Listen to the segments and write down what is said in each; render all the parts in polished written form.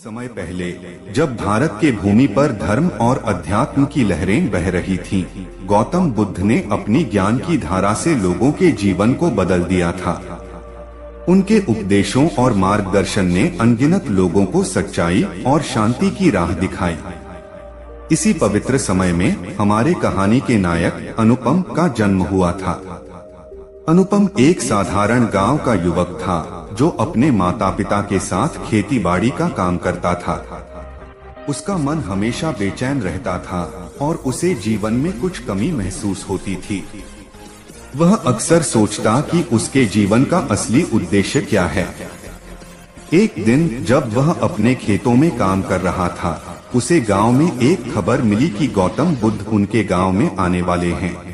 समय पहले जब भारत के भूमि पर धर्म और अध्यात्म की लहरें बह रही थीं, गौतम बुद्ध ने अपनी ज्ञान की धारा से लोगों के जीवन को बदल दिया था। उनके उपदेशों और मार्गदर्शन ने अनगिनत लोगों को सच्चाई और शांति की राह दिखाई। इसी पवित्र समय में हमारे कहानी के नायक अनुपम का जन्म हुआ था। अनुपम एक साधारण गांव का युवक था जो अपने माता पिता के साथ खेती बाड़ी का काम करता था। उसका मन हमेशा बेचैन रहता था और उसे जीवन में कुछ कमी महसूस होती थी। वह अक्सर सोचता कि उसके जीवन का असली उद्देश्य क्या है। एक दिन जब वह अपने खेतों में काम कर रहा था, उसे गांव में एक खबर मिली कि गौतम बुद्ध उनके गांव में आने वाले हैं।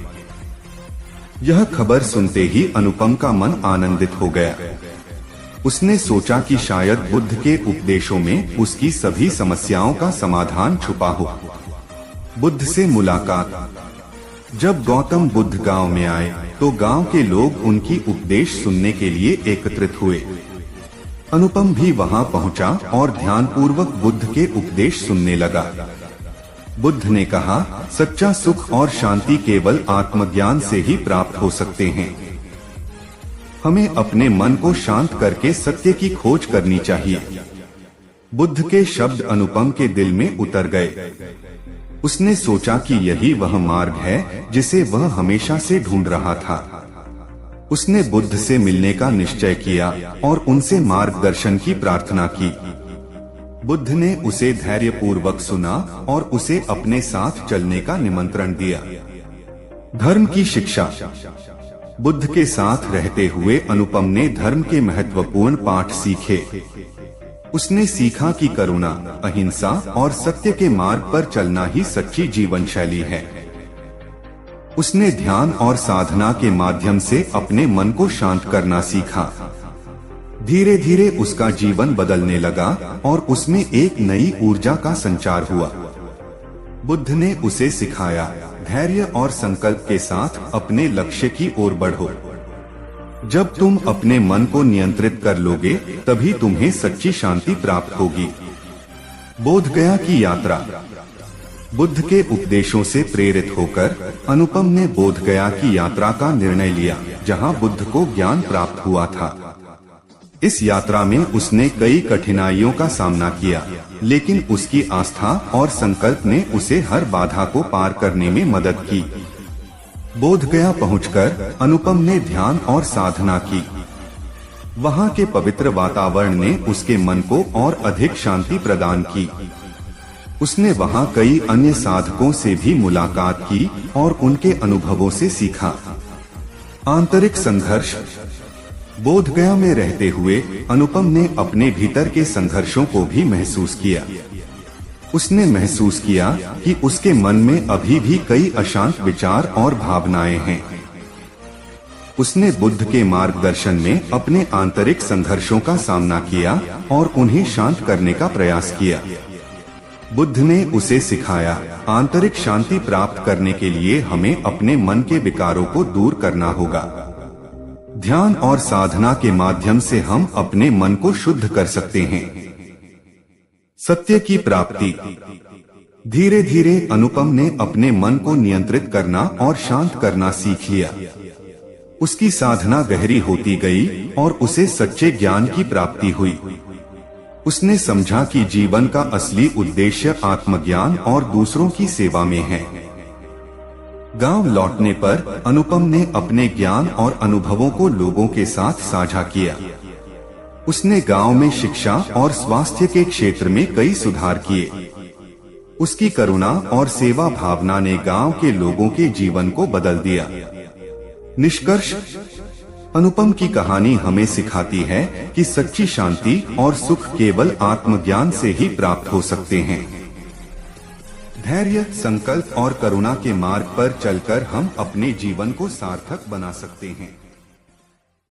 यह खबर सुनते ही अनुपम का मन आनंदित हो गया। उसने सोचा कि शायद बुद्ध के उपदेशों में उसकी सभी समस्याओं का समाधान छुपा हो। बुद्ध से मुलाकात। जब गौतम बुद्ध गांव में आए तो गांव के लोग उनकी उपदेश सुनने के लिए एकत्रित हुए। अनुपम भी वहां पहुंचा और ध्यानपूर्वक बुद्ध के उपदेश सुनने लगा। बुद्ध ने कहा, सच्चा सुख और शांति केवल आत्मज्ञान से ही प्राप्त हो सकते हैं। हमें अपने मन को शांत करके सत्य की खोज करनी चाहिए। बुद्ध के शब्द अनुपम के दिल में उतर गए। उसने सोचा कि यही वह मार्ग है जिसे वह हमेशा से ढूंढ रहा था। उसने बुद्ध से मिलने का निश्चय किया और उनसे मार्गदर्शन की प्रार्थना की। बुद्ध ने उसे धैर्यपूर्वक सुना और उसे अपने साथ चलने का निमंत्रण दिया। धर्म की शिक्षा। बुद्ध के साथ रहते हुए अनुपम ने धर्म के महत्वपूर्ण पाठ सीखे। उसने सीखा कि करुणा, अहिंसा और सत्य के मार्ग पर चलना ही सच्ची जीवन शैली है। उसने ध्यान और साधना के माध्यम से अपने मन को शांत करना सीखा। धीरे धीरे उसका जीवन बदलने लगा और उसमें एक नई ऊर्जा का संचार हुआ। बुद्ध ने उसे सिखाया, धैर्य और संकल्प के साथ अपने लक्ष्य की ओर बढ़ो। जब तुम अपने मन को नियंत्रित कर लोगे, तभी तुम्हें सच्ची शांति प्राप्त होगी। बोध गया की यात्रा। बुद्ध के उपदेशों से प्रेरित होकर अनुपम ने बोध गया की यात्रा का निर्णय लिया, जहां बुद्ध को ज्ञान प्राप्त हुआ था। इस यात्रा में उसने कई कठिनाइयों का सामना किया, लेकिन उसकी आस्था और संकल्प ने उसे हर बाधा को पार करने में मदद की। बोध गया पहुंचकर अनुपम ने ध्यान और साधना की। वहां के पवित्र वातावरण ने उसके मन को और अधिक शांति प्रदान की। उसने वहां कई अन्य साधकों से भी मुलाकात की और उनके अनुभवों से सीखा। आंतरिक संघर्ष। बोध गया में रहते हुए अनुपम ने अपने भीतर के संघर्षों को भी महसूस किया। उसने महसूस किया कि उसके मन में अभी भी कई अशांत विचार और भावनाएं हैं। उसने बुद्ध के मार्गदर्शन में अपने आंतरिक संघर्षों का सामना किया और उन्हें शांत करने का प्रयास किया। बुद्ध ने उसे सिखाया, आंतरिक शांति प्राप्त करने के लिए हमें अपने मन के विकारों को दूर करना होगा। ध्यान और साधना के माध्यम से हम अपने मन को शुद्ध कर सकते हैं। सत्य की प्राप्ति। धीरे धीरे अनुपम ने अपने मन को नियंत्रित करना और शांत करना सीख लिया। उसकी साधना गहरी होती गई और उसे सच्चे ज्ञान की प्राप्ति हुई। उसने समझा कि जीवन का असली उद्देश्य आत्मज्ञान और दूसरों की सेवा में है। गांव लौटने पर अनुपम ने अपने ज्ञान और अनुभवों को लोगों के साथ साझा किया। उसने गांव में शिक्षा और स्वास्थ्य के क्षेत्र में कई सुधार किए। उसकी करुणा और सेवा भावना ने गांव के लोगों के जीवन को बदल दिया। निष्कर्ष। अनुपम की कहानी हमें सिखाती है कि सच्ची शांति और सुख केवल आत्मज्ञान से ही प्राप्त हो सकते हैं। धैर्य, संकल्प और करुणा के मार्ग पर चलकर हम अपने जीवन को सार्थक बना सकते हैं।